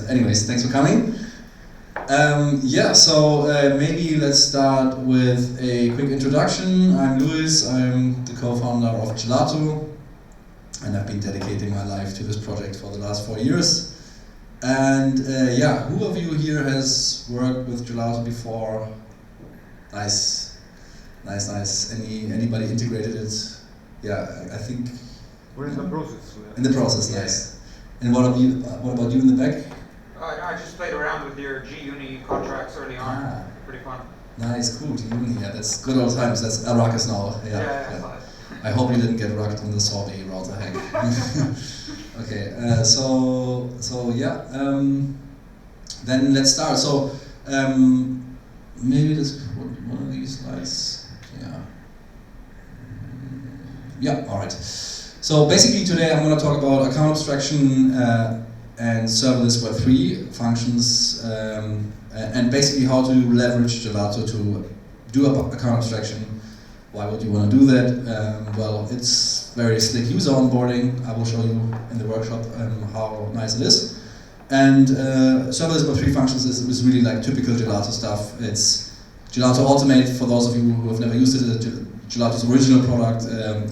Anyways, thanks for coming. Maybe let's start with a quick introduction. I'm Luis, I'm the co-founder of Gelato, and I've been dedicating my life to this project for the last 4 years. And who of you here has worked with Gelato before? Nice. Anybody integrated it? Yeah, I think... We're in the process. In the process, yeah. Nice. And what about you in the back? I just played around with your G-Uni contracts early on. Pretty fun. Nice, cool. G-Uni, yeah, that's good old times. That's Arrakis now. Yeah. I hope you didn't get rugged on the sorbet router hack. Okay, then let's start. So maybe let's put one of these slides. Yeah, all right. So basically today I'm going to talk about account abstraction and serverless Web3 functions and basically how to leverage Gelato to do account abstraction. Why would you want to do that? Well, it's very slick user onboarding. I will show you in the workshop how nice it is. And serverless Web3 functions is really like typical Gelato stuff. It's Gelato Automate, for those of you who have never used it. Gelato's original product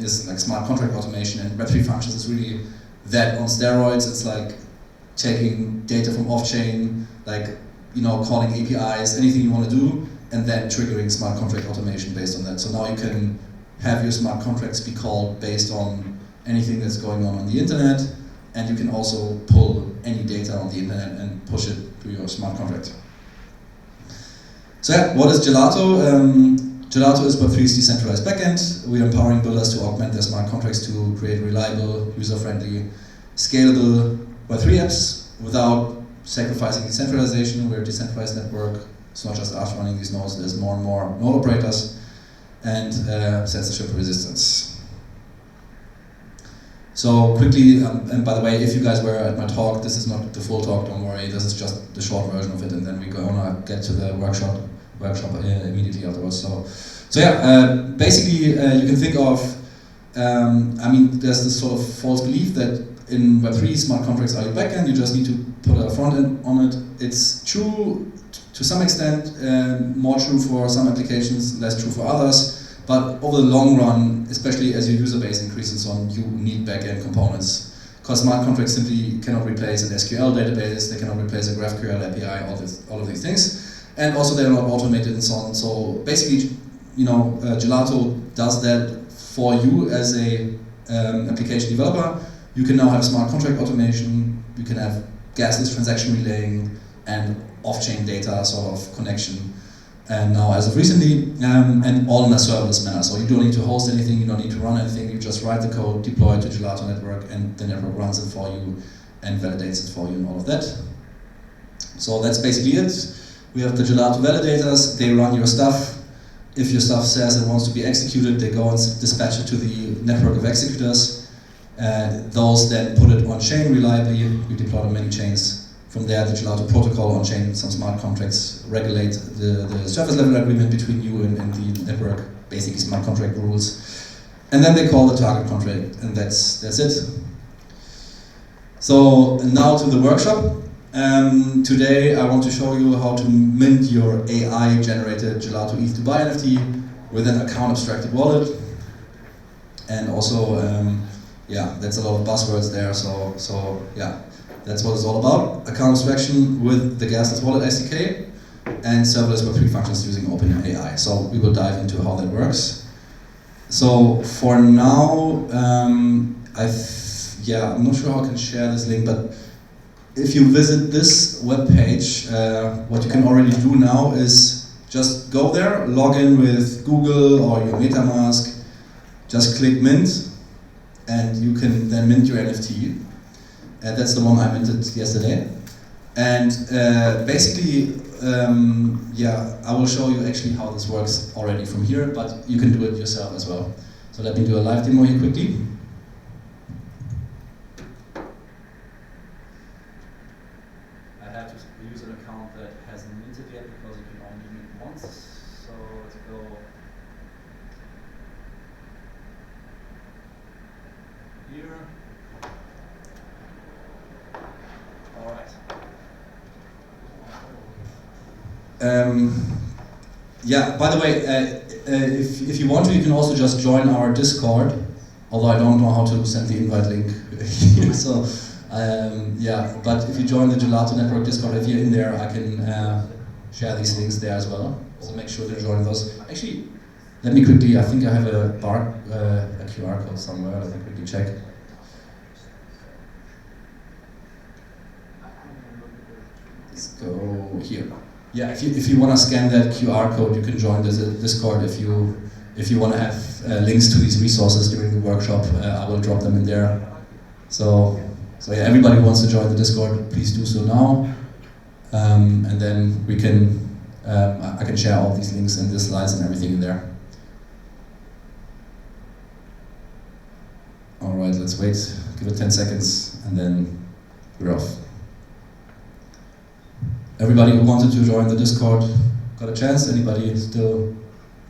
is like smart contract automation, and Web3 functions is really that on steroids. It's like taking data from off-chain, like calling APIs, anything you want to do, and then triggering smart contract automation based on that. So now you can have your smart contracts be called based on anything that's going on the internet, and you can also pull any data on the internet and push it to your smart contract. So yeah, what is Gelato? Gelato is Web3's decentralized backend. We are empowering builders to augment their smart contracts to create reliable, user-friendly, scalable Web3 apps without sacrificing decentralization. We're a decentralized network. It's not just us running these nodes. There's more and more node operators and censorship resistance. So quickly, and by the way, if you guys were at my talk, this is not the full talk, don't worry. This is just the short version of it, and then we're gonna get to the workshop immediately afterwards. Basically you can think of, there's this sort of false belief that in Web3 smart contracts are your backend, you just need to put a front end on it. It's true to some extent, more true for some applications, less true for others, but over the long run, especially as your user base increases on, you need backend components. Because smart contracts simply cannot replace an SQL database, they cannot replace a GraphQL API, all of these things. And also they're not automated and so on. So basically, Gelato does that for you as a application developer. You can now have smart contract automation, you can have gasless transaction relaying, and off-chain data sort of connection. And now as of recently, and all in a serverless manner. So you don't need to host anything, you don't need to run anything, you just write the code, deploy it to Gelato network, and the network runs it for you and validates it for you and all of that. So that's basically it. We have the Gelato validators, they run your stuff. If your stuff says it wants to be executed, they go and dispatch it to the network of executors. Those then put it on chain reliably. We deploy on many chains. From there, the Gelato protocol on chain, some smart contracts regulate the service level agreement between you and the network, basically smart contract rules. And then they call the target contract, and that's it. So now to the workshop. Today I want to show you how to mint your AI-generated Gelato ETH to buy NFT with an account abstracted wallet. And also, that's a lot of buzzwords there, so that's what it's all about. Account abstraction with the gasless wallet SDK and serverless Web3 functions using Open AI. So we will dive into how that works. So for now, I'm not sure how I can share this link, but if you visit this webpage, what you can already do now is just go there, log in with Google or your MetaMask, just click mint, and you can then mint your NFT. That's the one I minted yesterday. And basically, I will show you actually how this works already from here, but you can do it yourself as well. So let me do a live demo here quickly. Use an account that hasn't minted yet because you can only mint once. So let's go here. All right. Yeah, by the way, if you want to, you can also just join our Discord, although I don't know how to send the invite link here, so yeah, but if you join the Gelato Network Discord, if you're in there, I can share these links there as well, so make sure to join those. Actually, let me quickly, I think I have a QR code somewhere, let me quickly check. Let's go here. Yeah, if you want to scan that QR code, you can join the Discord. If you want to have links to these resources during the workshop, I will drop them in there. So yeah, everybody who wants to join the Discord, please do so now, and then we can I can share all these links and the slides and everything in there. All right, let's wait. Give it 10 seconds, and then we're off. Everybody who wanted to join the Discord got a chance? Anybody still?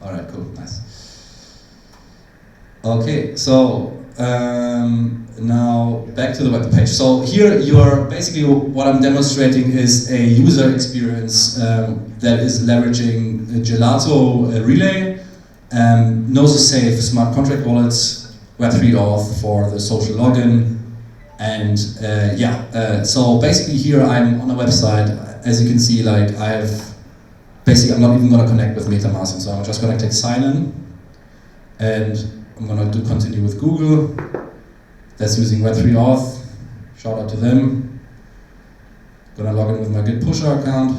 All right, cool, nice. Okay, so now back to the web page. So here you are basically what I'm demonstrating is a user experience that is leveraging Gelato Relay, Safe smart contract wallets, Web3 auth for the social login, and so basically here I'm on a website. As you can see, like I'm not even going to connect with MetaMask, so I'm just going to click sign in, and I'm going to do continue with Google. That's using Web3 auth. Shout out to them. Going to log in with my Git pusher account.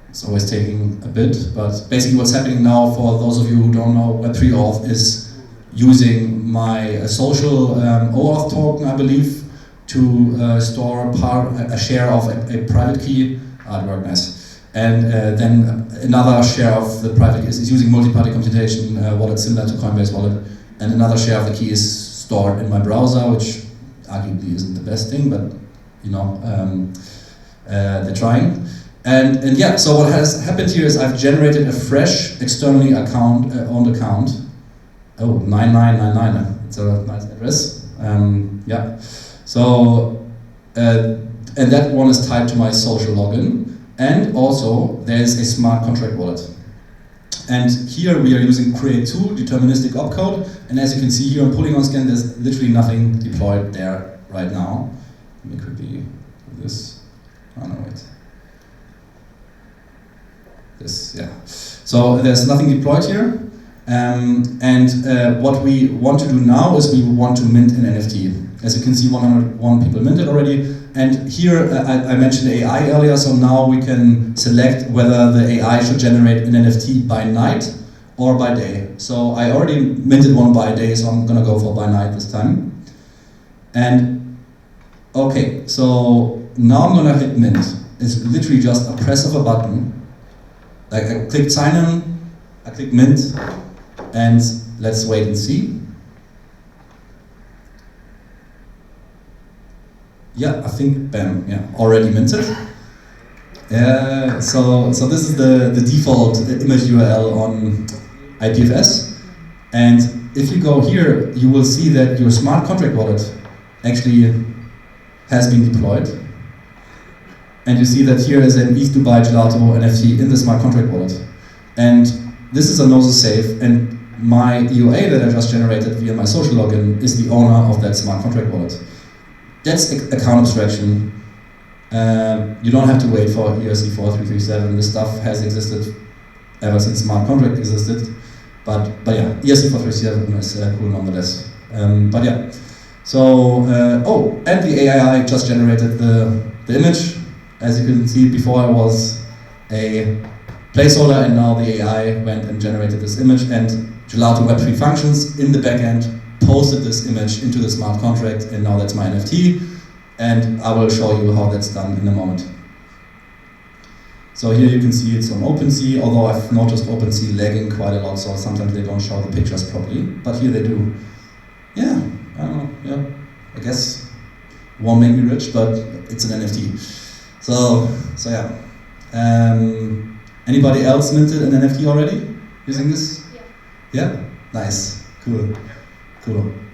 It's always taking a bit, but basically what's happening now, for those of you who don't know, Web3 auth is using my social OAuth token, I believe, to store a share of a private key. It worked nice. And then another share of the private key is using multi-party computation wallet similar to Coinbase wallet. And another share of the key is stored in my browser, which arguably isn't the best thing, but you know, they're trying. And yeah, so what has happened here is I've generated a fresh externally owned account. Oh, 9999. It's a nice address. Yeah. So, and that one is tied to my social login, and also there's a smart contract wallet. And here we are using create2 deterministic opcode, and as you can see here on Polygon Scan, there's literally nothing deployed there right now. Let me quickly do this. Oh no, wait. This, yeah. So there's nothing deployed here, and what we want to do now is we want to mint an NFT. As you can see, 101 people minted already. And here, I mentioned AI earlier, so now we can select whether the AI should generate an NFT by night or by day. So I already minted one by day, so I'm gonna go for by night this time. And okay, so now I'm gonna hit mint. It's literally just a press of a button. Like I click sign in, I click mint, and let's wait and see. Yeah, I think, bam, yeah, already minted. So this is the default image URL on IPFS. And if you go here, you will see that your smart contract wallet actually has been deployed. And you see that here is an ETH to buy Gelato NFT in the smart contract wallet. And this is a Safe, and my EOA that I just generated via my social login is the owner of that smart contract wallet. That's account abstraction. You don't have to wait for ERC-4337. This stuff has existed ever since smart contract existed. But yeah, ERC-4337 is cool nonetheless. But yeah, so, and the AI just generated the image. As you can see, before I was a placeholder, and now the AI went and generated this image, and Gelato Web3 functions in the backend posted this image into the smart contract, and now that's my NFT, and I will show you how that's done in a moment. So here you can see it's on OpenSea, although I've noticed OpenSea lagging quite a lot, so sometimes they don't show the pictures properly, but here they do. Yeah, I don't know, yeah, I guess won't make me rich, but it's an NFT. So yeah. Anybody else minted an NFT already using this? Yeah? Nice, cool.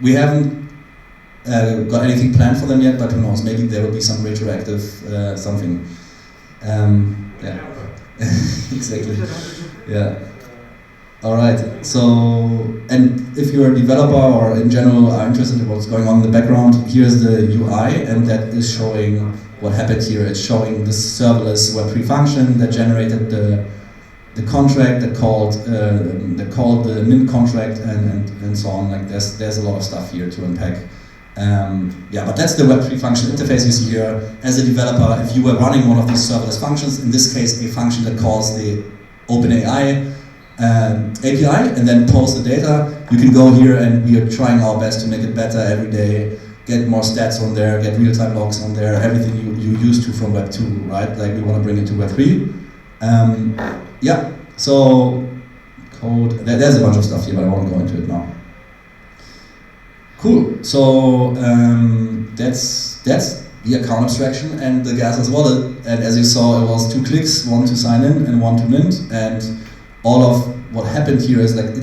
We haven't got anything planned for them yet, but who knows, maybe there will be some retroactive something. Yeah, exactly. Yeah. All right. So, and if you're a developer or in general are interested in what's going on in the background, here's the UI, and that is showing what happened here. It's showing this serverless Web3 function that generated the contract that called the mint contract and so on. Like there's a lot of stuff here to unpack. Yeah, but that's the Web3 function interface you see here. As a developer, if you were running one of these serverless functions, in this case a function that calls the Open AI API and then post the data, you can go here, and we are trying our best to make it better every day, get more stats on there, get real-time logs on there, everything you used to from Web 2, right? Like we want to bring it to Web 3. Yeah, so code, there's a bunch of stuff here, but I won't go into it now. Cool, so that's the account abstraction and the gasless wallet. And as you saw, it was 2 clicks, one to sign in and one to mint. And all of what happened here is like,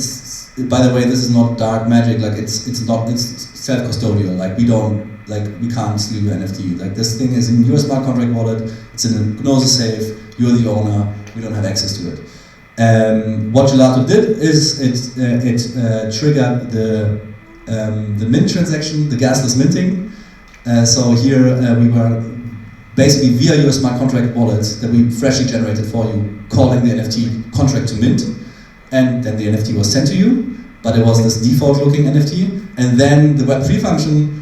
by the way, this is not dark magic. Like it's self-custodial. Like we can't steal your NFT. Like this thing is in your smart contract wallet. It's in a Gnosis safe. You're the owner. We don't have access to it. What Gelato did is it triggered the mint transaction, the gasless minting. So here we were basically via your smart contract wallet that we freshly generated for you, calling the NFT contract to mint, and then the NFT was sent to you, but it was this default looking NFT, and then the Web3 function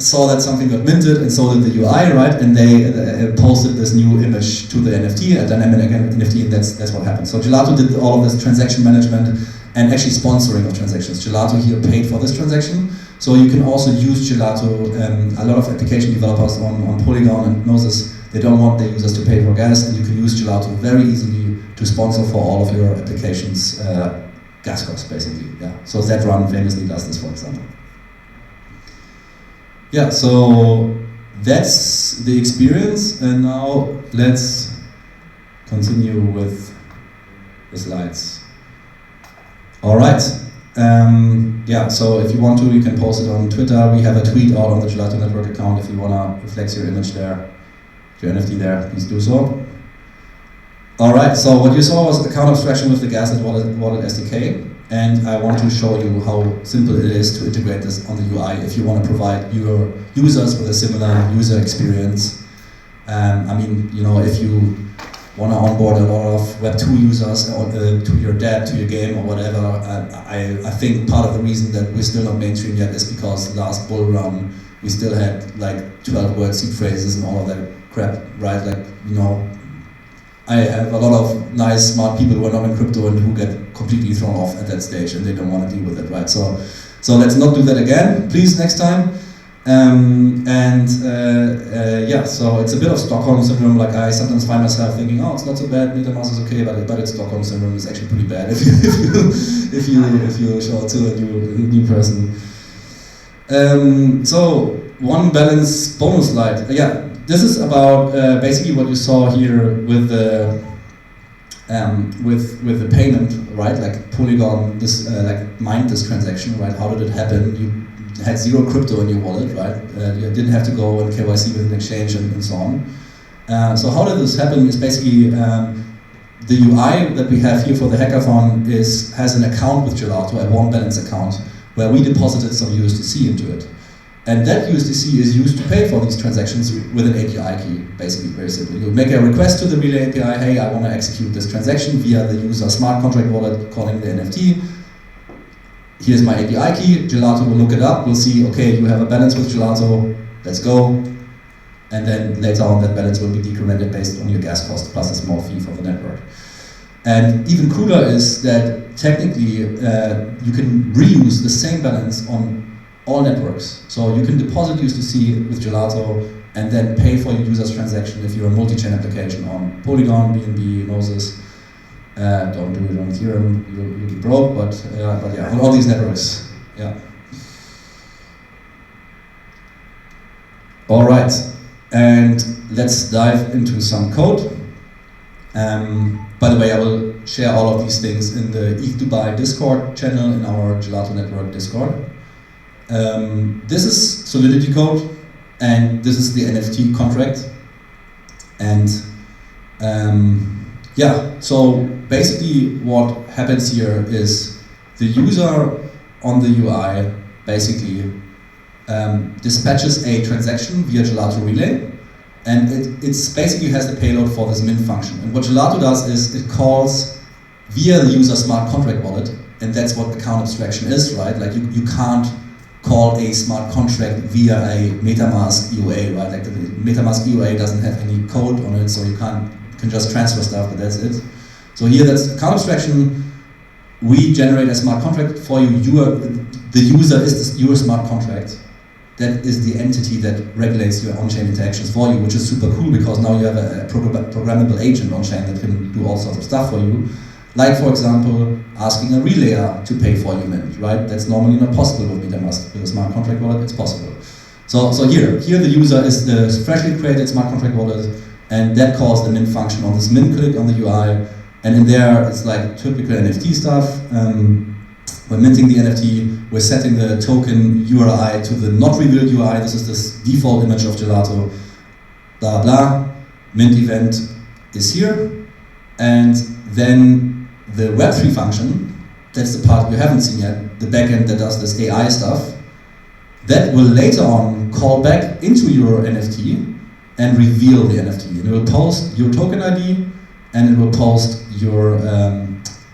saw that something got minted, and so did the UI, right? And they posted this new image to the NFT, a dynamic NFT, and that's what happened. So Gelato did all of this transaction management and actually sponsoring of transactions. Gelato here paid for this transaction, so you can also use Gelato. A lot of application developers on Polygon and Gnosis, they don't want their users to pay for gas, and you can use Gelato very easily to sponsor for all of your applications gas costs, basically. Yeah. So Zrun famously does this, for example. Yeah, so that's the experience, and now let's continue with the slides. All right. Yeah, so if you want to, you can post it on Twitter. We have a tweet out on the Gelato Network account. If you want to flex your image there, your NFT there, please do so. All right, so what you saw was account abstraction with the gasless wallet SDK. And I want to show you how simple it is to integrate this on the UI if you want to provide your users with a similar user experience. I mean, you know, if you want to onboard a lot of Web 2 users to your DApp, to your game or whatever, I think part of the reason that we're still not mainstream yet is because last bull run we still had like 12-word seed phrases and all of that crap, right? Like, you know, I have a lot of nice, smart people who are not in crypto and who get completely thrown off at that stage and they don't want to deal with it, right? So let's not do that again, please, next time. Yeah, so it's a bit of Stockholm syndrome. Like I sometimes find myself thinking, oh, it's not so bad, MetaMask is okay, but it's Stockholm syndrome. It's actually pretty bad if you show it to a new person. So one balance bonus slide. Yeah. This is about basically what you saw here with the payment, right? Like Polygon, like mined this transaction, right? How did it happen? You had 0 crypto in your wallet, right? You didn't have to go and KYC with an exchange and so on. So how did this happen? Is basically the UI that we have here for the hackathon has an account with Gelato, a warm balance account, where we deposited some USDC into it. And that USDC is used to pay for these transactions with an API key, basically, very simple. You make a request to the Relay API, hey, I want to execute this transaction via the user smart contract wallet calling the NFT. Here's my API key, Gelato will look it up, we'll see, okay, you have a balance with Gelato, let's go. And then later on that balance will be decremented based on your gas cost plus a small fee for the network. And even cooler is that technically you can reuse the same balance on all networks. So you can deposit USDC with Gelato and then pay for your user's transaction if you're a multi-chain application on Polygon, BNB, Gnosis. Don't do it on Ethereum, you'll be broke, but yeah, on all these networks. Yeah. All right, and let's dive into some code. By the way, I will share all of these things in the ETH Dubai Discord channel in our Gelato Network Discord. This is Solidity code, and this is the NFT contract. And Yeah, so basically what happens here is the user on the UI basically dispatches a transaction via Gelato relay, and it's basically has the payload for this mint function. And what Gelato does is it calls via the user smart contract wallet, and that's what account abstraction is, right? Like you can't call a smart contract via a MetaMask EUA, right? Like the MetaMask EUA doesn't have any code on it, so you can just transfer stuff, but that's it. So here that's account abstraction. We generate a smart contract for you. The user is your smart contract. That is the entity that regulates your on-chain interactions for you, which is super cool because now you have a programmable agent on-chain that can do all sorts of stuff for you. Like, for example, asking a relayer to pay for your mint, right? That's normally not possible with MetaMask. With a smart contract wallet, it's possible. So here the user is the freshly created smart contract wallet, and that calls the mint function on this mint click on the UI. And in there, it's like typical NFT stuff. We're minting the NFT, we're setting the token URI to the not revealed UI. This is this default image of Gelato, blah blah. Mint event is here. And then the Web3 function, that's the part you haven't seen yet, the backend that does this AI stuff, that will later on call back into your NFT and reveal the NFT. And it will post your token ID, and it will post your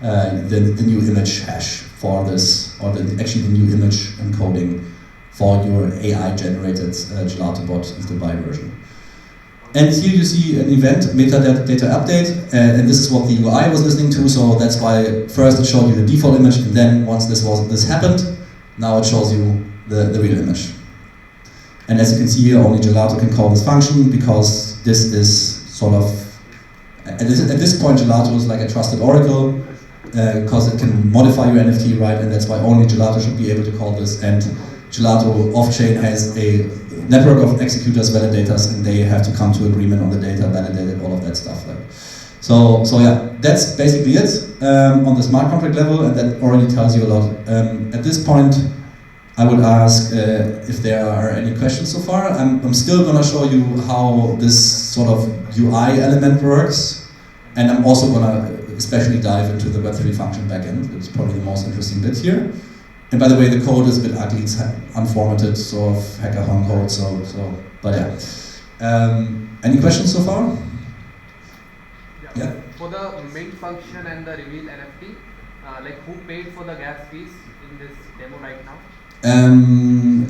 the new image hash for this, or actually the new image encoding for your AI-generated Gelato bot is the buy version. And here you see an event, metadata update, and this is what the UI was listening to, so that's why first it showed you the default image, and then once this happened, now it shows you the real image. And as you can see here, only Gelato can call this function, because this is sort of, at this point Gelato is like a trusted oracle, because it can modify your NFT, right, and that's why only Gelato should be able to call this, and Gelato off-chain has a network of executors, validators, and they have to come to agreement on the data, validate it, all of that stuff. Like. So yeah, that's basically it on the smart contract level, and that already tells you a lot. At this point, I would ask if there are any questions so far. I'm still going to show you how this sort of UI element works, and I'm also going to especially dive into the Web3 function backend. It's probably the most interesting bit here. And by the way, the code is a bit ugly, it's unformatted, sort of hackathon code, but yeah. Any questions so far? Yeah. For the main function and the reveal NFT, like who paid for the gas fees in this demo right now?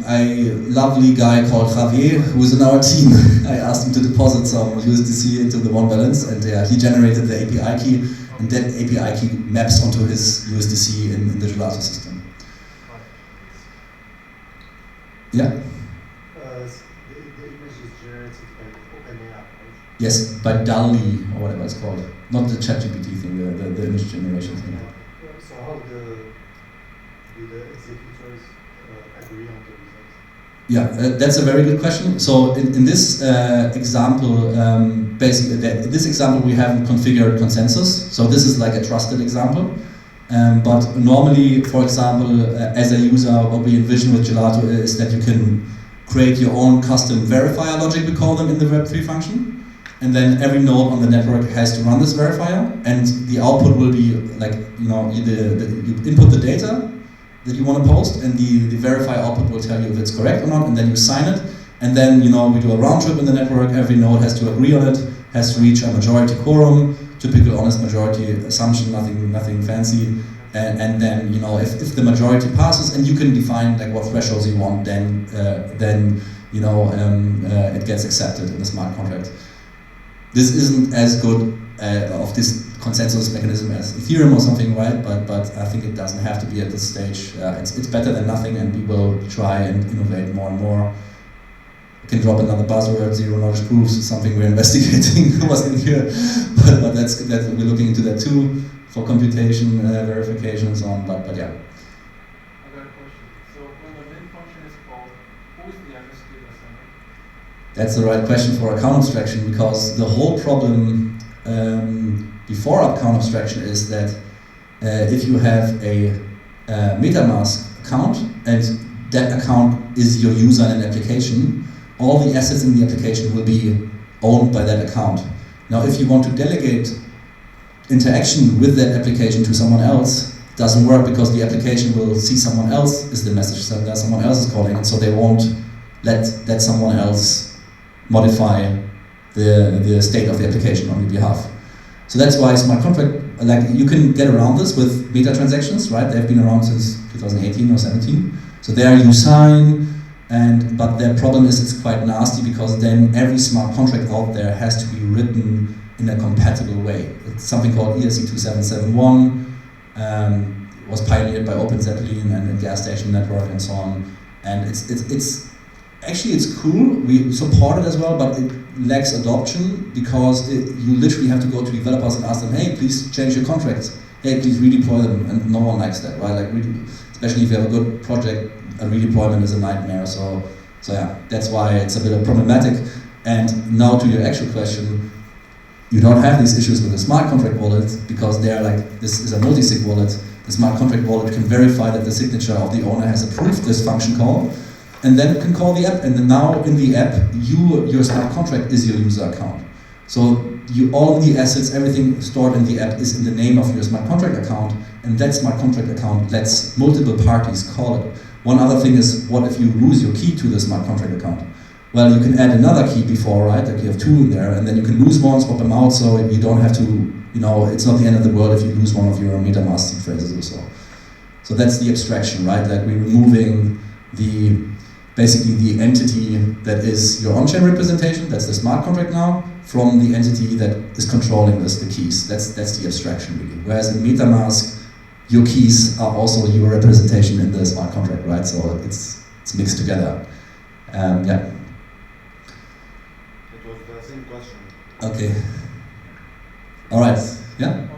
A lovely guy called Javier, who is in our team. I asked him to deposit some USDC into the one balance, and he generated the API key, and that API key maps onto his USDC in the Gelato system. Yeah? The image is generated by Open AI, right? Yes, by DALL-E, or whatever it's called. Not the ChatGPT thing, the image generation thing. So how do the executors agree on the results? Yeah, that's a very good question. So in this example, basically, in this example we haven't configured consensus. So this is like a trusted example. But normally, for example, as a user, what we envision with Gelato is that you can create your own custom verifier logic, we call them, in the Web3 function. And then every node on the network has to run this verifier, and the output will be like, you input the data that you want to post, and the verifier output will tell you if it's correct or not, and then you sign it. And then, we do a round trip in the network, every node has to agree on it, has to reach a majority quorum, typical honest majority assumption, nothing fancy, and then if the majority passes, and you can define like what thresholds you want, then it gets accepted in the smart contract. This isn't as good of this consensus mechanism as Ethereum or something, right? But I think it doesn't have to be at this stage. It's better than nothing, and we will try and innovate more and more. I can drop another buzzword, zero knowledge proofs, is something we're investigating. Was in here, but that's we're looking into that too for computation, verification, and so on. But yeah. I got a question. So when the min function is called, who is the administrator assignment? That's the right question for account abstraction, because the whole problem before account abstraction is that if you have a MetaMask account and that account is your user in an application, all the assets in the application will be owned by that account. Now, if you want to delegate interaction with that application to someone else, doesn't work because the application will see someone else is the message sender, someone else is calling, and so they won't let that someone else modify the state of the application on your behalf. So that's why smart contract, like you can get around this with meta transactions, right? They've been around since 2018 or 17. So there you sign, but their problem is it's quite nasty because then every smart contract out there has to be written in a compatible way. It's something called ERC 2771, was pioneered by Open Zeppelin and Gas Station Network and so on. And it's actually it's cool. We support it as well, but it lacks adoption because you literally have to go to developers and ask them, hey, please change your contracts. Hey, please redeploy them, and no one likes that, right? Like, especially if you have a good project, a redeployment is a nightmare. So yeah, that's why it's a bit problematic. And now to your actual question, you don't have these issues with the smart contract wallet because they're like, this is a multi-sig wallet. The smart contract wallet can verify that the signature of the owner has approved this function call, and then it can call the app. And then now in the app, your smart contract is your user account. So all of the assets, everything stored in the app is in the name of your smart contract account, and that smart contract account lets multiple parties call it. One other thing is, what if you lose your key to the smart contract account? Well, you can add another key before, right? Like you have two in there, and then you can lose one, swap them out, so you don't have to, it's not the end of the world if you lose one of your MetaMask seed phrases or so. So that's the abstraction, right? Like we're removing basically the entity that is your on-chain representation, that's the smart contract now, from the entity that is controlling this, the keys. That's the abstraction really. Whereas in MetaMask, your keys are also your representation in the smart contract, right? So it's mixed together. Yeah. It was the same question. Okay. All right. Yeah.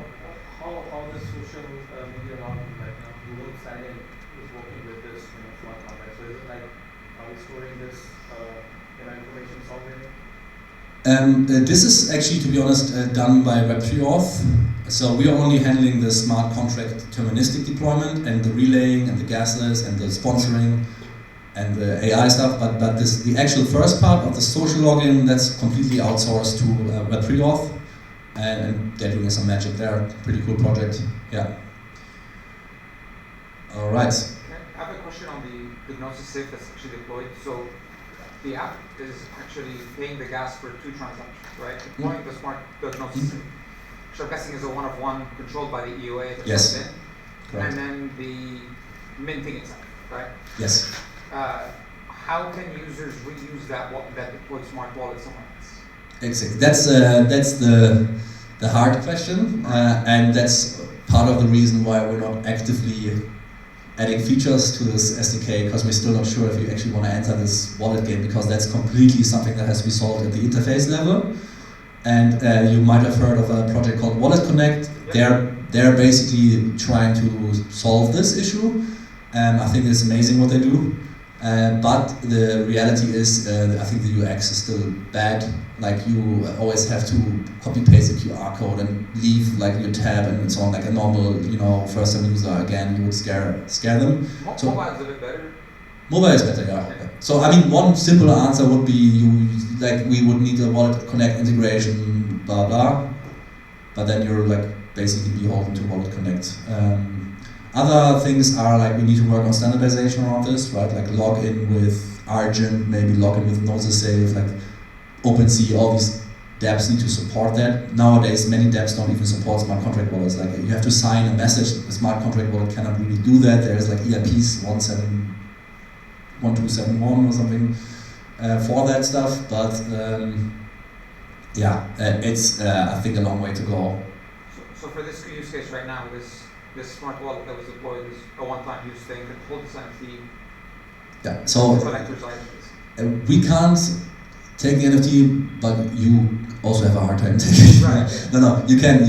How the social media around right now, Google Silent is working with this smart contract. So is it like, are we storing this information somewhere? This is actually, to be honest, done by Web3 Auth. So we are only handling the smart contract deterministic deployment and the relaying and the gasless and the sponsoring and the AI stuff, but the actual first part of the social login, that's completely outsourced to Web3 Auth, and they're doing some magic there. Pretty cool project. Yeah. All right. I have a question on the Gnosis safe that's actually deployed. So the app is actually paying the gas for two transactions, right? Deploying the Gnosis safe, which I'm guessing is a one-of-one controlled by the EOA that's yes. in, Correct. and then the minting itself, right? Yes. How can users reuse that deployed smart wallet somewhere else? Exactly. That's the hard question, and that's part of the reason why we're not actively adding features to this SDK, because we're still not sure if you actually want to enter this wallet game, because that's completely something that has to be solved at the interface level. And you might have heard of a project called Wallet Connect. Yep. They're basically trying to solve this issue. I think it's amazing what they do. But the reality is, I think the UX is still bad. Like you always have to copy paste the QR code and leave like your tab and so on, like a normal, first time user. Again, you would scare them. So, mobile is a bit better. Mobile is better, yeah. So I mean, one simple answer would be we would need a Wallet Connect integration, blah blah. But then you're like basically beholden to Wallet Connect. Other things are like we need to work on standardization around this, right? Like log in with Argent, maybe log in with Gnosis Safe, like OpenSea, all these dApps need to support that. Nowadays, many dApps don't even support smart contract wallets. Like you have to sign a message, the smart contract wallet cannot really do that. There's like EIPs 1271 or something for that stuff, but it's I think a long way to go. So for this use case right now, this smart wallet that was deployed is a one-time use thing that holds this NFT. Yeah. So collector's items. We can't take the NFT, but you also have a hard time taking it. Right. No. You can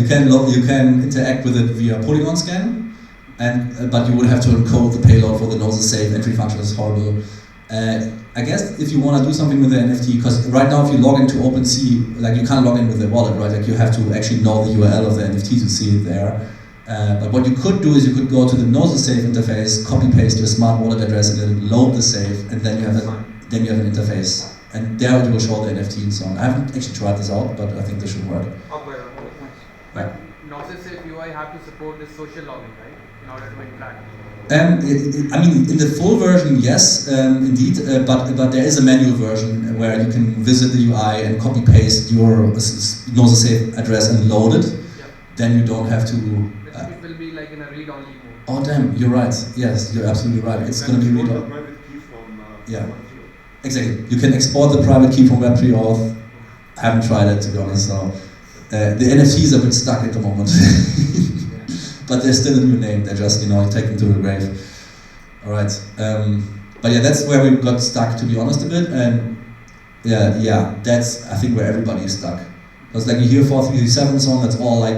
interact with it via Polygon scan, but you would have to encode the payload for the Gnosis Safe entry function. Is horrible. I guess if you want to do something with the NFT, because right now if you log into OpenSea, like you can't log in with the wallet, right? Like you have to actually know the URL of the NFT to see it there. But what you could do is you could go to the Gnosis Safe interface, copy paste your smart wallet address, and then load the safe, and then you have an interface. And there it will show the NFT and so on. I haven't actually tried this out, but I think this should work. But Gnosis Safe UI have to support this social login, right? In order to interact. I mean, in the full version, yes, indeed, but there is a manual version where you can visit the UI and copy paste your Gnosis Safe address and load it. Yeah. Then you don't have to. It will be like in a read-only mode. Oh damn, you're right. Yes, you're absolutely right. It's going to be read. Private key from Yeah, exactly. You can export the private key from Web3 auth. I haven't tried it, to be honest. So the NFT is a bit stuck at the moment. But there's still a new name. They're just, taken to the grave. All right. But yeah, that's where we got stuck, to be honest, a bit. And yeah, that's I think where everybody is stuck. Because like you hear 4.3.7 and so on, that's all like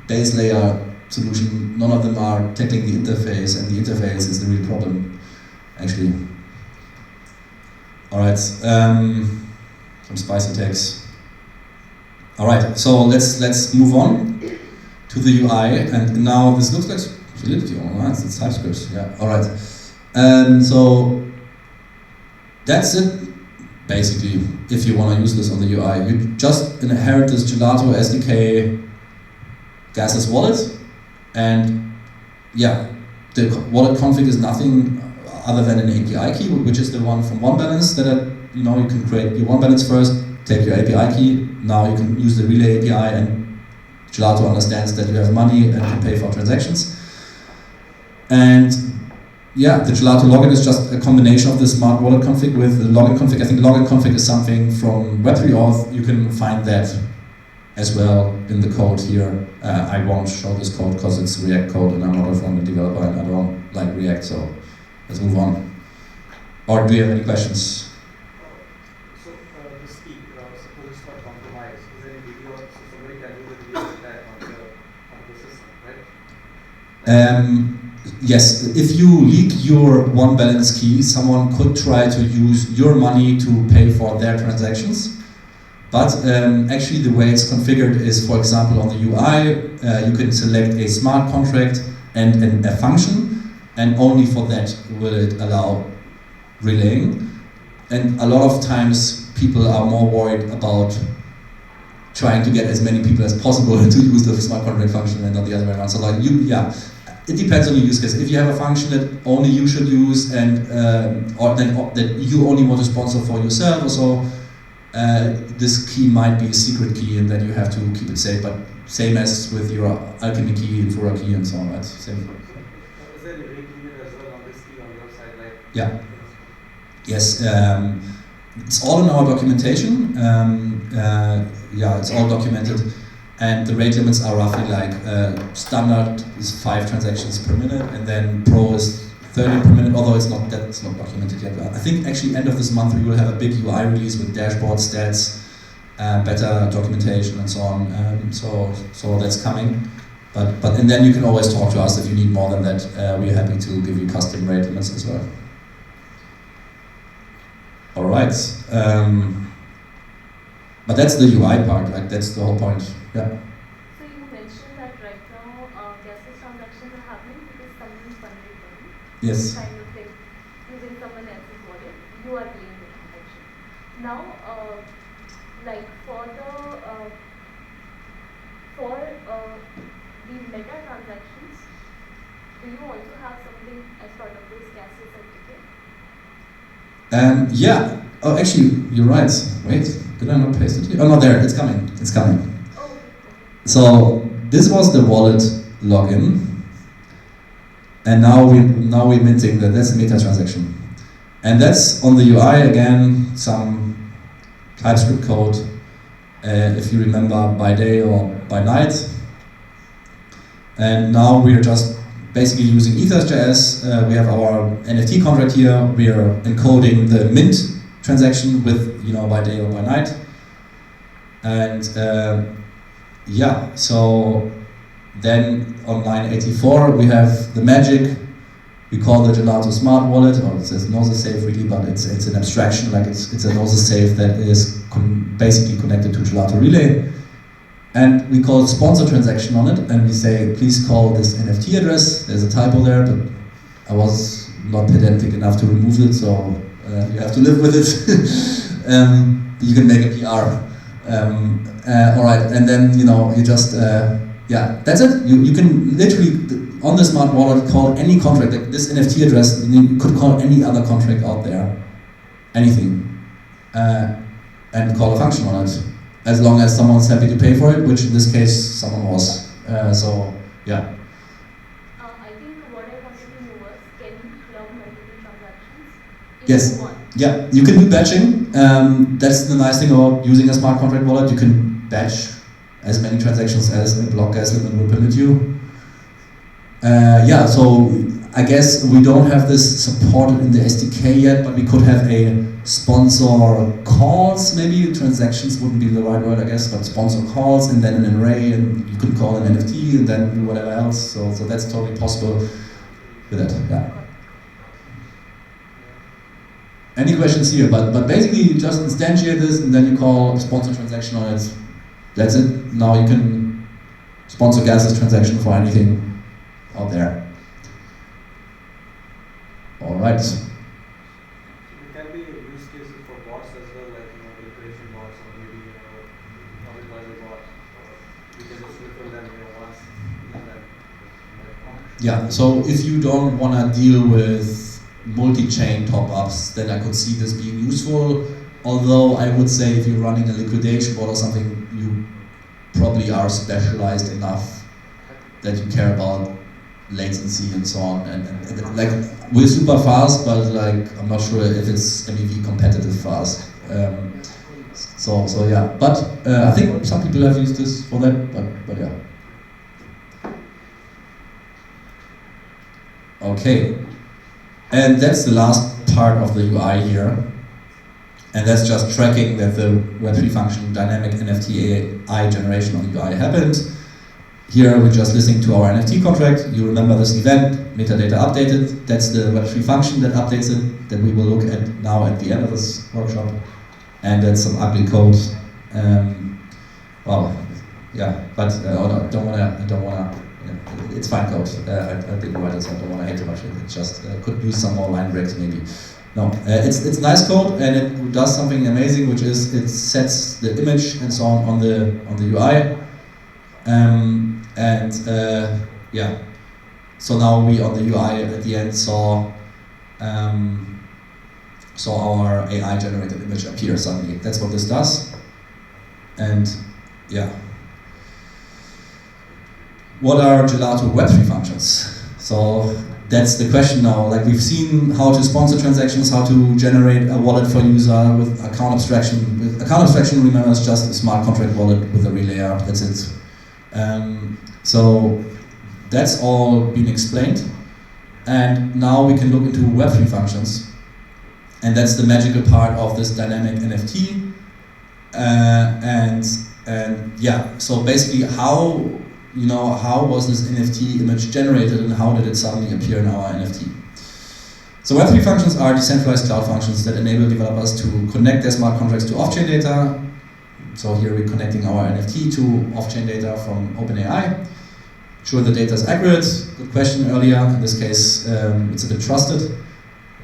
base layer solution. None of them are tackling the interface, and the interface is the real problem, actually. All right. Some spicy takes. All right. So let's move on to the UI, and now this looks like Solidity. Oh, nice, it's TypeScript. Yeah, all right. So that's it, basically. If you want to use this on the UI, you just inherit this Gelato SDK gasless wallet, and yeah, the wallet config is nothing other than an API key, which is the one from OneBalance that you can create your OneBalance first, take your API key. Now you can use the Relay API, and Gelato understands that you have money and can pay for transactions. And yeah, the Gelato login is just a combination of the smart wallet config with the login config. I think login config is something from Web3 auth. You can find that as well in the code here. I won't show this code because it's React code and I'm not a front-end developer and I don't like React, so let's move on. Or do you have any questions? So this key, suppose it's not compromised, is there any video, so somebody can do the video attack on the system, right? Yes, if you leak your OneBalance key, someone could try to use your money to pay for their transactions. But actually the way it's configured is, for example, on the UI, you can select a smart contract and a function, and only for that will it allow relaying. And a lot of times people are more worried about trying to get as many people as possible to use the smart contract function and not the other way around. So like it depends on your use case. If you have a function that only you should use and or that you only want to sponsor for yourself or so, this key might be a secret key and then you have to keep it safe, but same as with your Alchemy key, Infura key and so on, right? Same. Is there any rate limit as well on this key on your side? Like Yeah. Yes. It's all in our documentation. It's all documented. And the rate limits are roughly like standard is 5 transactions per minute, and then Pro is 30 per minute, although that's not documented yet. I think actually end of this month we will have a big UI release with dashboard stats, better documentation and so on. So that's coming. And then you can always talk to us if you need more than that. We're happy to give you custom rate limits as well. All right. But that's the UI part, like that's the whole point. Yeah. So you mentioned that right now gasless transactions are happening because someone is funding them. Yes. Kind of thing. Using someone else's wallet, you are doing the transaction. Now, like for the meta transactions, do you also have something as part of this gasless SDK? Yeah. Oh, actually, you're right. Wait, did I not paste it here? Oh, no, there. It's coming. It's coming. Oh. So this was the wallet login, and now we're minting that. That's the meta transaction, and that's on the UI again. Some TypeScript code, if you remember, by day or by night. And now we're just basically using Ethers.js. We have our NFT contract here. We are encoding the mint transaction with by day or by night. And so then on line 84 we have the magic. We call the Gelato Smart Wallet, or it says Gnosis Safe really, but it's an abstraction, like it's a Gnosis Safe that is basically connected to Gelato Relay. And we call sponsor transaction on it, and we say, please call this NFT address. There's a typo there, but I was not pedantic enough to remove it, so you have to live with it. You can make a PR. All right, and then you just yeah, that's it. You can literally on the smart wallet call any contract. Like this NFT address, you could call any other contract out there, anything, and call a function on it, as long as someone's happy to pay for it, which in this case someone was. So yeah. I think what I wanted to know was, can you club multiple transactions into Yes. one? Yeah, you can do batching. That's the nice thing about using a smart contract wallet. You can batch as many transactions as a block gas limit will permit you. Yeah, so I guess we don't have this supported in the SDK yet, but we could have a sponsor calls, maybe. Transactions wouldn't be the right word, I guess, but sponsor calls and then an array, and you can call an NFT and then do whatever else. So that's totally possible with that, yeah. Any questions here? But basically you just instantiate this and then you call a sponsor transaction on it. That's it. Now you can sponsor gasless transaction for anything out there. All right. It can be use cases for bots as well, like liquidation bots or maybe arbitrage bots, or you can just refill them once and then. Yeah. So if you don't want to deal with multi-chain top-ups, then I could see this being useful. Although I would say if you're running a liquidation bot or something, you probably are specialized enough that you care about latency and so on. And like we're super fast, but like I'm not sure if it's MEV competitive fast. So yeah. But I think some people have used this for that. But yeah. Okay. And that's the last part of the UI here. And that's just tracking that the Web3 function dynamic NFT AI generation on the UI happened. Here we're just listening to our NFT contract. You remember this event, metadata updated. That's the Web3 function that updates it, that we will look at now at the end of this workshop. And that's some ugly code. Well, yeah, but I don't wanna. It's fine code. I didn't write it, so I don't want to hate too much. It just could use some more line breaks maybe. No, it's nice code, and it does something amazing, which is it sets the image and so on the UI, yeah. So now we on the UI at the end saw our AI generated image appear suddenly. That's what this does, and yeah. What are Gelato Web3 functions? So that's the question now. Like we've seen how to sponsor transactions, how to generate a wallet for user with account abstraction. With account abstraction, remember, it's just a smart contract wallet with a relayer. That's it. So that's all been explained. And now we can look into Web3 functions. And that's the magical part of this dynamic NFT. And yeah, so basically how was this NFT image generated and how did it suddenly appear in our NFT? So Web3 functions are decentralized cloud functions that enable developers to connect their smart contracts to off-chain data. So here we're connecting our NFT to off-chain data from Open AI. Sure, the data is accurate. Good question earlier. In this case, it's a bit trusted.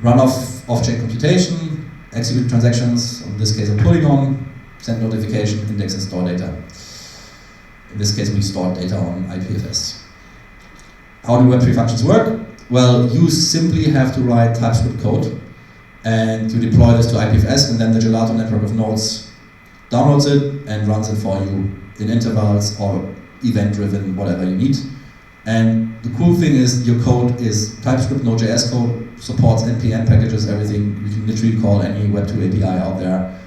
Run off-chain computation, execute transactions, in this case a polygon, send notification, index and store data. In this case, we store data on IPFS. How do Web3 functions work? Well, you simply have to write TypeScript code and you deploy this to IPFS, and then the Gelato network of nodes downloads it and runs it for you in intervals or event-driven, whatever you need. And the cool thing is your code is TypeScript, Node.js code, supports NPM packages, everything. You can literally call any Web2 API out there,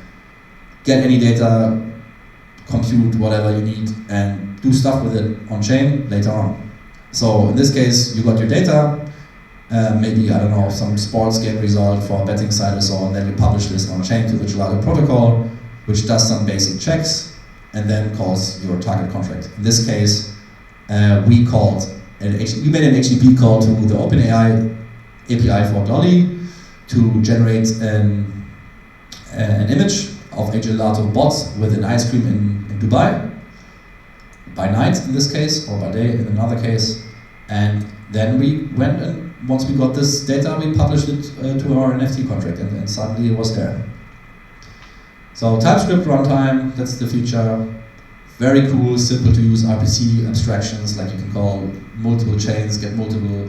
get any data, compute whatever you need, and do stuff with it on chain later on. So in this case, you got your data, maybe, I don't know, some sports game result for a betting site or so, and then you publish this on chain to the Gelato protocol, which does some basic checks, and then calls your target contract. In this case, we made an HTTP call to the Open AI API for DALL-E to generate an image of a gelato bot with an ice cream in Dubai, by night in this case, or by day in another case. And then we went and once we got this data, we published it to our NFT contract, and suddenly it was there. So TypeScript runtime, that's the feature. Very cool, simple to use RPC abstractions, like you can call multiple chains, get multiple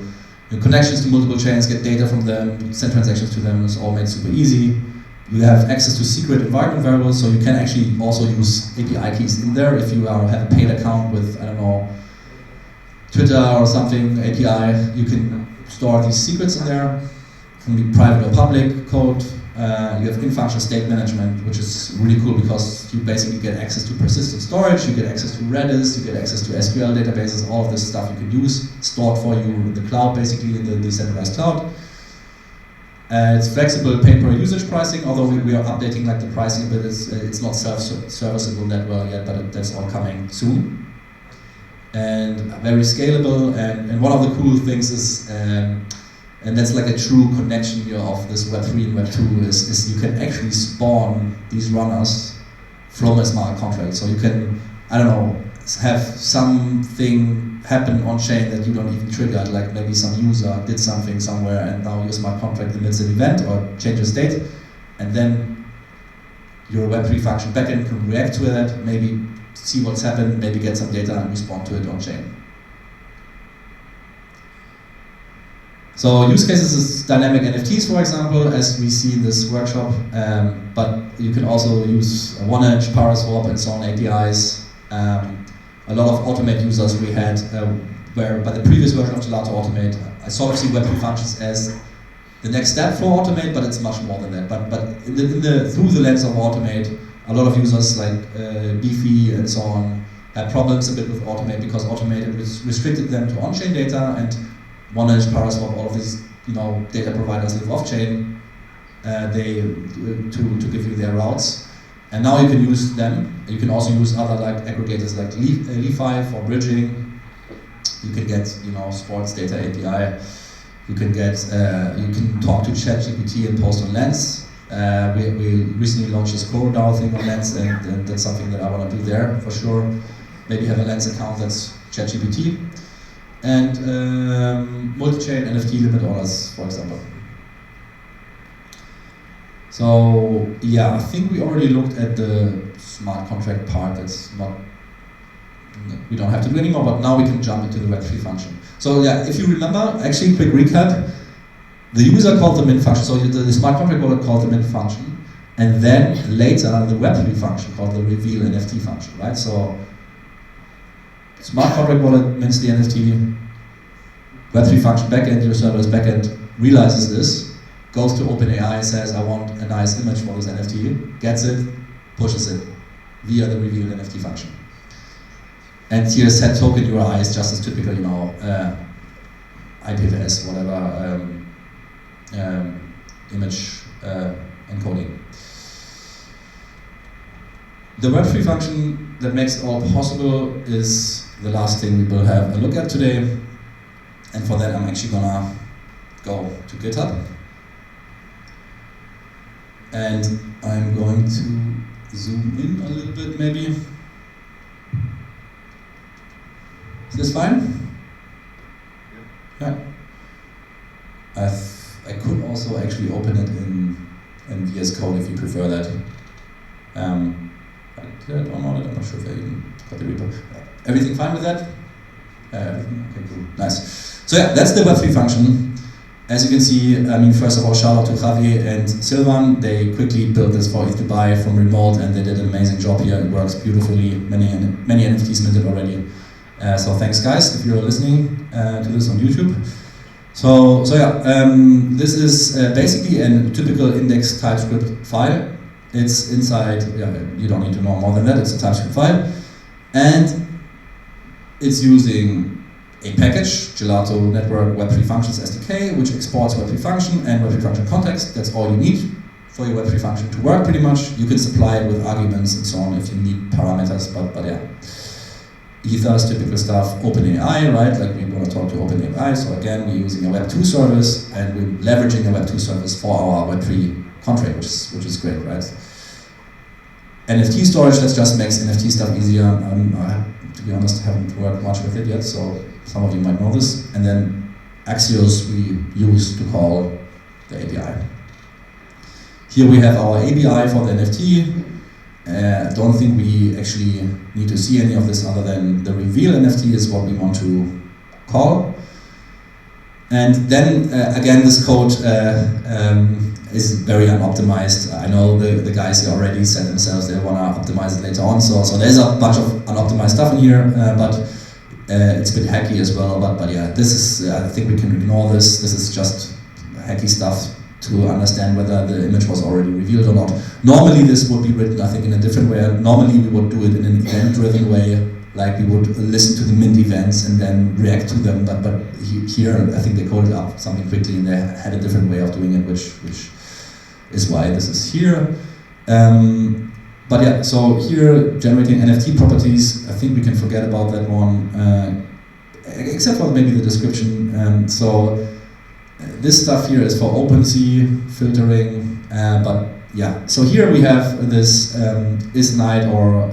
connections to multiple chains, get data from them, send transactions to them. It's all made super easy. You have access to secret environment variables, so you can actually also use API keys in there. If you have a paid account with, I don't know, Twitter or something, API, you can store these secrets in there. It can be private or public code. You have in-function state management, which is really cool because you basically get access to persistent storage, you get access to Redis, you get access to SQL databases, all of this stuff you can use, stored for you in the cloud, basically in the decentralized cloud. It's flexible pay-per-usage pricing, although we are updating like the pricing, but it's not self-serviceable that well yet, but that's all coming soon. And very scalable, and one of the cool things is, and that's like a true connection here of this Web3 and Web2 is you can actually spawn these runners from a smart contract. So you can, I don't know, have something happen on chain that you don't even trigger, like maybe some user did something somewhere and now your smart contract emits an event or changes state, and then your Web3 function backend can react to that, maybe see what's happened, maybe get some data and respond to it on chain. So use cases is dynamic NFTs, for example, as we see in this workshop, but you can also use one-edge, Paraswap, and so on APIs. A lot of Automate users we had, where by the previous version of Gelato Automate, I sort of see Web3 functions as the next step for Automate, but it's much more than that. But through the lens of Automate, a lot of users like Beefy and so on had problems a bit with Automate because Automate restricted them to on-chain data, and one-edge, Paraswap, all of these data providers live off-chain. To give you their routes. And now you can use them. You can also use other like aggregators like Li-Fi for bridging. You can get sports data API. You can talk to ChatGPT and post on Lens. We recently launched this CoreDAO thing on Lens, and that's something that I want to do there for sure. Maybe have a Lens account that's ChatGPT. And multi-chain NFT limit orders, for example. So yeah, I think we already looked at the smart contract part. That's not, we don't have to do anymore, but now we can jump into the Web3 function. So yeah, if you remember, actually quick recap, the user called the mint function, so the smart contract wallet called the mint function, and then later the Web3 function called the reveal NFT function, right? So smart contract wallet mints the NFT, Web3 function backend, your serverless backend realizes this, goes to Open AI, says I want a nice image for this NFT, gets it, pushes it via the reveal NFT function. And here set token URI is just as typical, IPFS, whatever, image encoding. The Web3 function that makes it all possible is the last thing we will have a look at today. And for that, I'm actually gonna go to GitHub. And I'm going to zoom in a little bit, maybe. Is this fine? Yeah. I could also actually open it in VS Code if you prefer that. Did I download it? I'm not sure if I even got the repo. Everything fine with that? Everything? Okay, cool. Nice. So yeah, that's the Web3 function. As you can see, first of all, shout out to Javier and Silvan. They quickly built this for ETH to buy from remote, and they did an amazing job here. It works beautifully. Many NFTs minted already. So thanks, guys, if you're listening to this on YouTube. So yeah, this is basically a typical index TypeScript file. It's inside. You don't need to know more than that. It's a TypeScript file, and it's using a package, Gelato Network Web3 Functions SDK, which exports Web3 function and Web3 function context. That's all you need for your Web3 function to work, pretty much. You can supply it with arguments and so on if you need parameters, but yeah. Ethers, typical stuff. Open AI, right? Like we want to talk to Open AI. So again, we're using a Web2 service, and we're leveraging a Web2 service for our Web3 contract, which is great, right? NFT storage, that just makes NFT stuff easier. To be honest, I haven't worked much with it yet, so some of you might know this. And then Axios we use to call the API. Here we have our API for the NFT. I don't think we actually need to see any of this other than the reveal NFT is what we want to call. And then again, this code is very unoptimized. I know the guys here already said themselves they want to optimize it later on. So there's a bunch of unoptimized stuff in here, but it's a bit hacky as well. But yeah, this is I think we can ignore this. This is just hacky stuff to understand whether the image was already revealed or not. Normally this would be written, I think, in a different way. Normally we would do it in an event-driven way, like we would listen to the mint events and then react to them. But here, I think they coded up something quickly and they had a different way of doing it, which is why this is here. But yeah, so here, generating NFT properties, I think we can forget about that one, except for maybe the description. This stuff here is for OpenSea filtering, but yeah. So here we have this is night or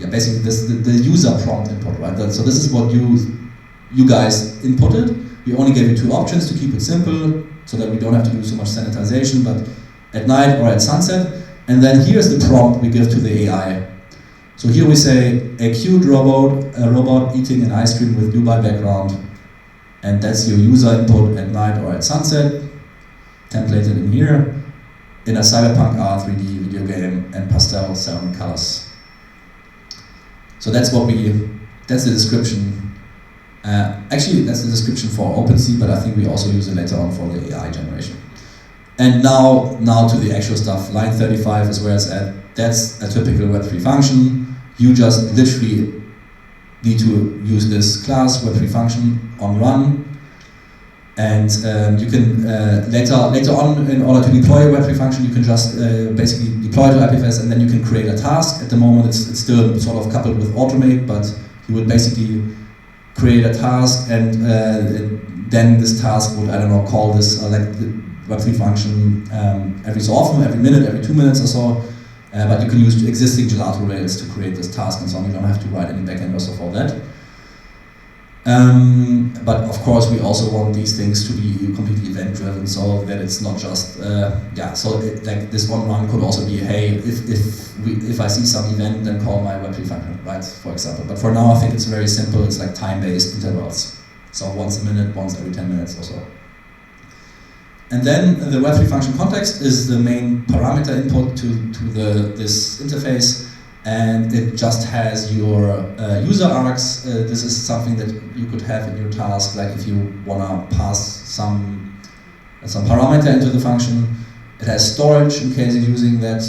basically this the user prompt input, right? So this is what you guys inputted. We only gave you two options to keep it simple, so that we don't have to do so much sanitization. But at night or at sunset, and then here's the prompt we give to the AI. So here we say a cute robot eating an ice cream with Dubai background. And that's your user input at night or at sunset, templated in here, in a cyberpunk art 3D video game and pastel ceramic colors. So that's that's the description. Actually, that's the description for OpenSea, but I think we also use it later on for the AI generation. And now to the actual stuff. Line 35 is where it's at. That's a typical Web3 function. You just literally need to use this class Web3 function on run, and you can later on, in order to deploy a Web3 function, you can just basically deploy to IPFS, and then you can create a task. At the moment, it's still sort of coupled with automate, but you would basically create a task, and then this task would, I don't know, call this like the Web3 function every so often, every minute, every 2 minutes or so. But you can use existing Gelato Rails to create this task and so on. You don't have to write any backend or so for that. But of course, we also want these things to be completely event-driven, so that it's not just like this one run could also be, hey, if I see some event, then call my Web3 function, right? For example. But for now, I think it's very simple. It's like time-based intervals. So once a minute, once every 10 minutes or so. And then the Web3 function context is the main parameter input to this interface, and it just has your user args. This is something that you could have in your task, like if you want to pass some parameter into the function. It has storage in case you're using that.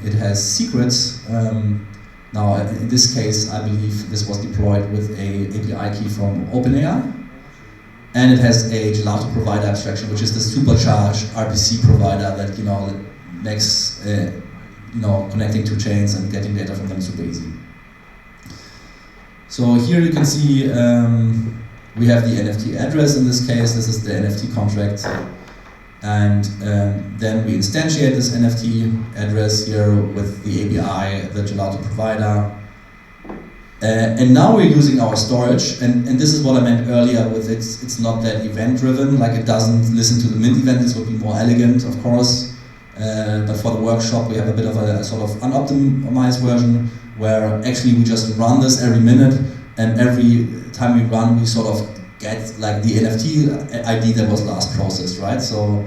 It has secrets. Now, in this case, I believe this was deployed with a API key from Open AI. And it has a Gelato provider abstraction, which is the supercharged RPC provider that that makes connecting two chains and getting data from them super easy. So here you can see we have the NFT address in this case. This is the NFT contract, and then we instantiate this NFT address here with the API, the Gelato provider. And now we're using our storage, and this is what I meant earlier with it's not that event-driven, like it doesn't listen to the mint event. This would be more elegant, of course, but for the workshop we have a bit of a sort of unoptimized version where actually we just run this every minute, and every time we run we sort of get like the NFT ID that was last processed, right? So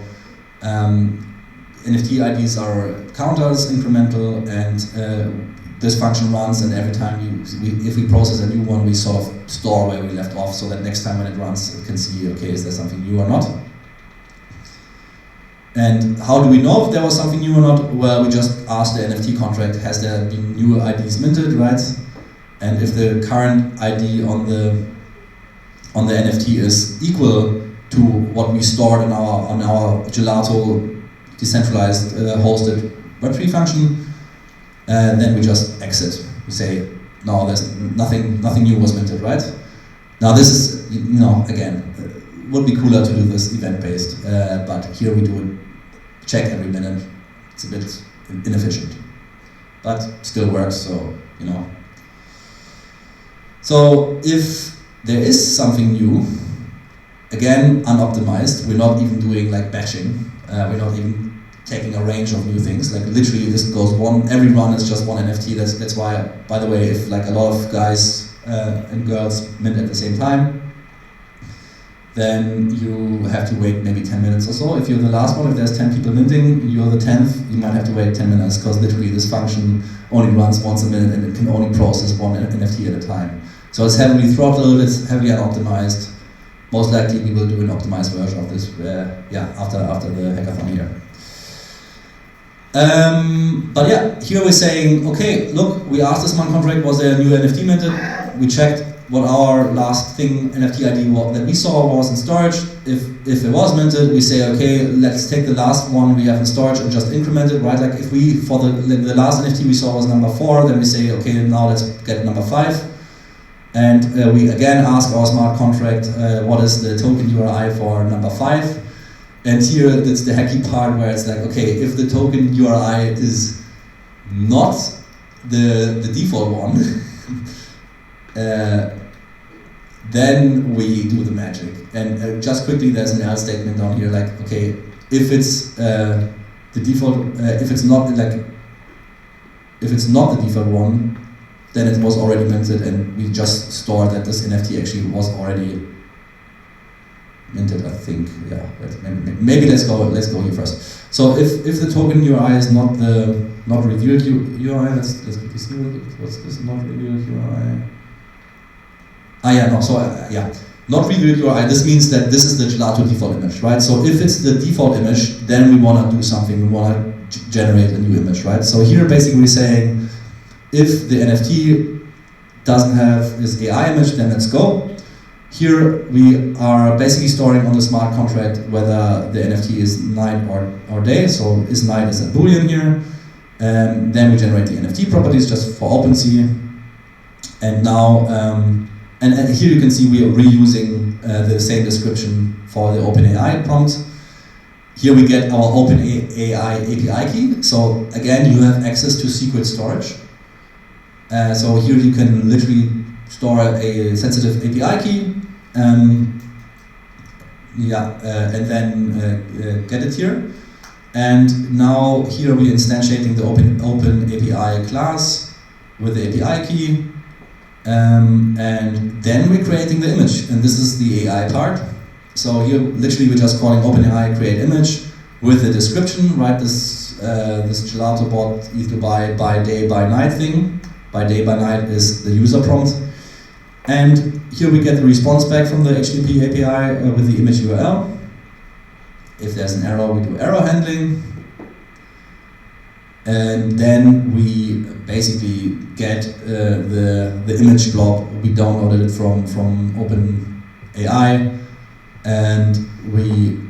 NFT IDs are counters, incremental, and this function runs, and every time if we process a new one, we sort of store where we left off, so that next time when it runs, it can see, okay, is there something new or not? And how do we know if there was something new or not? Well, we just ask the NFT contract, has there been new IDs minted, right? And if the current ID on the NFT is equal to what we stored on our Gelato decentralized hosted Web3 function, then we just exit. We say, no, there's nothing new was minted, right? Now this is, again, would be cooler to do this event-based, but here we do it, check every minute. It's a bit inefficient, but still works, so, So if there is something new, again, unoptimized, we're not even doing like batching, we're not even taking a range of new things. Like literally, this goes every run is just one NFT. That's why, by the way, if like a lot of guys and girls mint at the same time, then you have to wait maybe 10 minutes or so. If you're the last one, if there's 10 people minting, you're the 10th, you might have to wait 10 minutes because literally this function only runs once a minute and it can only process one NFT at a time. So it's heavily throttled, it's heavily unoptimized. Most likely we will do an optimized version of this after the hackathon here. But yeah, here we're saying, okay, look, we asked the smart contract, was there a new NFT minted? We checked what our last thing NFT ID that we saw was in storage. If it was minted, we say, okay, let's take the last one we have in storage and just increment it, right? Like if we, for the last NFT we saw was number 4, then we say, okay, now let's get number 5. And we again ask our smart contract, what is the token URI for number 5? And here, that's the hacky part where it's like, okay, if the token URI is not the default one, then we do the magic. And just quickly, there's an else statement down here, like, okay, if it's the default, if it's not the default one, then it was already minted, and we just store that this NFT actually was already minted, I think. Yeah, maybe let's go here first. So if the token URI is not revealed URI, let's quickly see what's this not revealed URI. Not revealed URI. This means that this is the Gelato default image, right? So if it's the default image, then we want to do something. We want to generate a new image, right? So here basically we're saying, if the NFT doesn't have this AI image, then let's go. Here we are basically storing on the smart contract whether the NFT is night or day. So is night is a boolean here. And then we generate the NFT properties just for OpenSea. And now, and here you can see we are reusing the same description for the Open AI prompt. Here we get our Open AI API key. So again, you have access to secret storage. So here you can literally store a sensitive API key, and then get it here. And now here we're instantiating the Open API class with the API key, and then we're creating the image. And this is the AI part. So here literally we're just calling OpenAI create image with the description, right? This Gelato bot either by day by night thing. By day by night is the user prompt. And here we get the response back from the HTTP API with the image URL. If there's an error, we do error handling. And then we basically get the image blob. We downloaded it from OpenAI, and we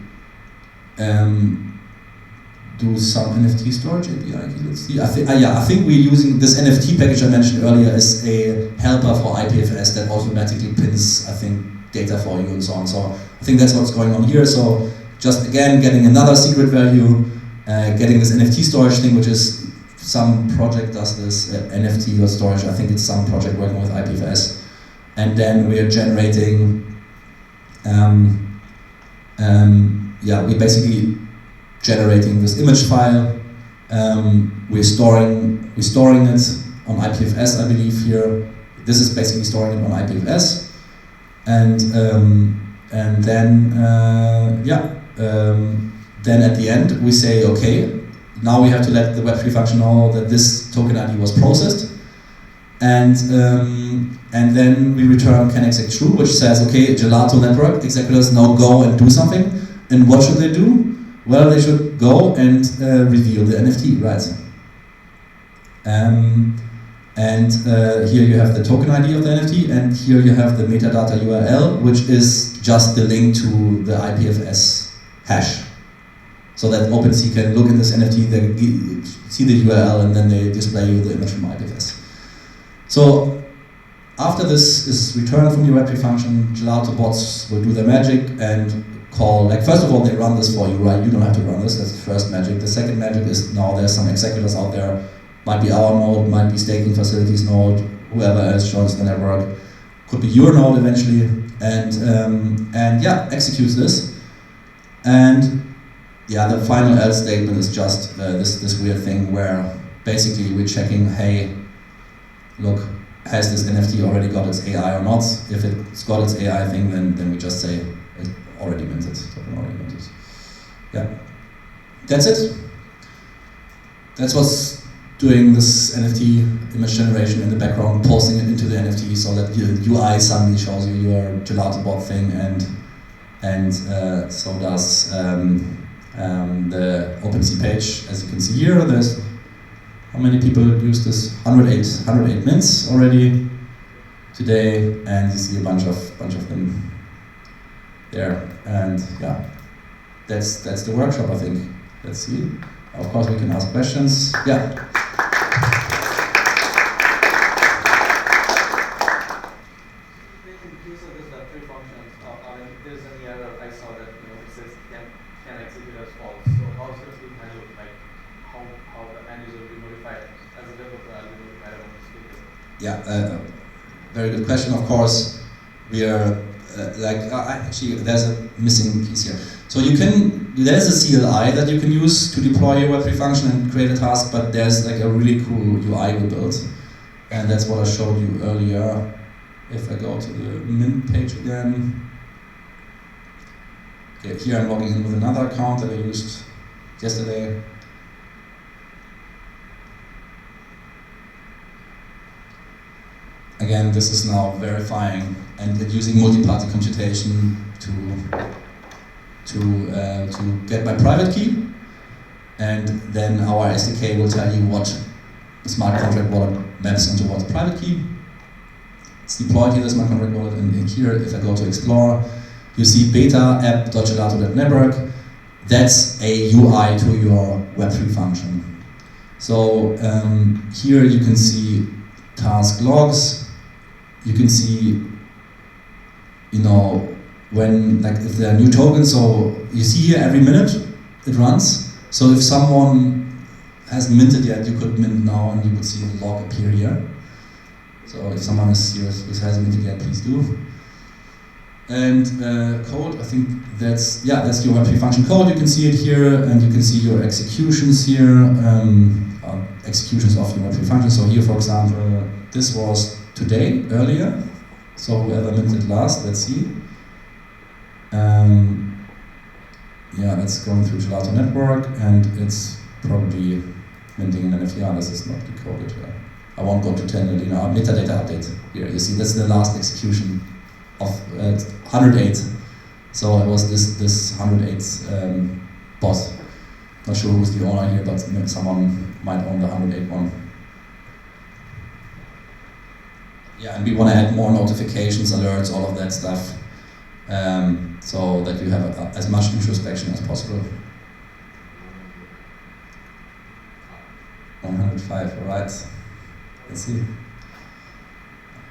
do some NFT storage API. Let's see. I think we're using this NFT package I mentioned earlier is a helper for IPFS that automatically pins, I think, data for you and so on. So I think that's what's going on here. So just again getting another secret value, getting this NFT storage thing, which is some project does this NFT or storage. I think it's some project working with IPFS, and then we are generating. We basically generating this image file. We're storing it on IPFS, I believe here. This is basically storing it on IPFS, and then at the end we say, okay, now we have to let the Web3 function know that this token ID was processed, and then we return can exec true, which says, okay, Gelato network executors now go and do something. And what should they do? Well, they should go and reveal the NFT, right? Here you have the token ID of the NFT, and here you have the metadata URL, which is just the link to the IPFS hash. So that OpenSea can look in this NFT, they see the URL, and then they display you the image from IPFS. So after this is returned from your Web3 function, Gelato bots will do their magic and call, like first of all, they run this for you, right? You don't have to run this, that's the first magic. The second magic is now there's some executors out there, might be our node, might be staking facilities node, whoever else joins the network, could be your node eventually, and executes this. And yeah, the final else statement is just this weird thing where basically we're checking, hey, look, has this NFT already got its AI or not? If it's got its AI thing, then we just say it already minted, token already minted. Yeah, that's it. That's what's doing this NFT image generation in the background, posting it into the NFT so that your UI suddenly shows you your Gelato bot thing, and so does the OpenSea page. As you can see here, there's how many people use this? 108 mints already today, and you see a bunch of them there. And yeah, that's the workshop, I think. Let's see. Of course, we can ask questions. Yeah. In case of this Web3 functions, if there's any error, I saw that it says can execute as false. So how is this being handled? Like how the end user will be notified as a developer? I'll be notified when it's good. Yeah, very good question. Of course, we are actually there's a missing piece here. So there's a CLI that you can use to deploy your Web3 function and create a task, but there's like a really cool UI we built, and that's what I showed you earlier. If I go to the Mint page again, okay, here I'm logging in with another account that I used yesterday. Again, this is now verifying and using multi-party computation to get my private key, and then our SDK will tell you what smart contract wallet maps into what private key. It's deployed here, the smart contract wallet, and here, if I go to Explore, you see beta app.gelato.network. That's a UI to your Web3 function. So here you can see task logs. You can see, when, like, if there are new tokens. So you see here every minute it runs. So if someone hasn't minted yet, you could mint now, and you would see a log appear here. So if someone is serious who hasn't minted yet, please do. And code, I think that's your Web3 function code. You can see it here, and you can see your executions here, executions of your Web3 function. So here, for example, this was today, earlier. So whoever minted last, let's see. That's going through Gelato network, and it's probably minting an NFT. This is not decoded. I won't go to 10 metadata update here. You see, that's the last execution of 108. So it was this 108 bot. Not sure who's the owner here, but someone might own the 108 one. Yeah, and we want to add more notifications, alerts, all of that stuff, so that you have as much introspection as possible. 105, all right. Let's see.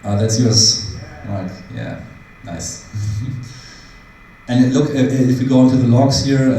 That's yours. Right, yeah, nice. And look, if we go into the logs here,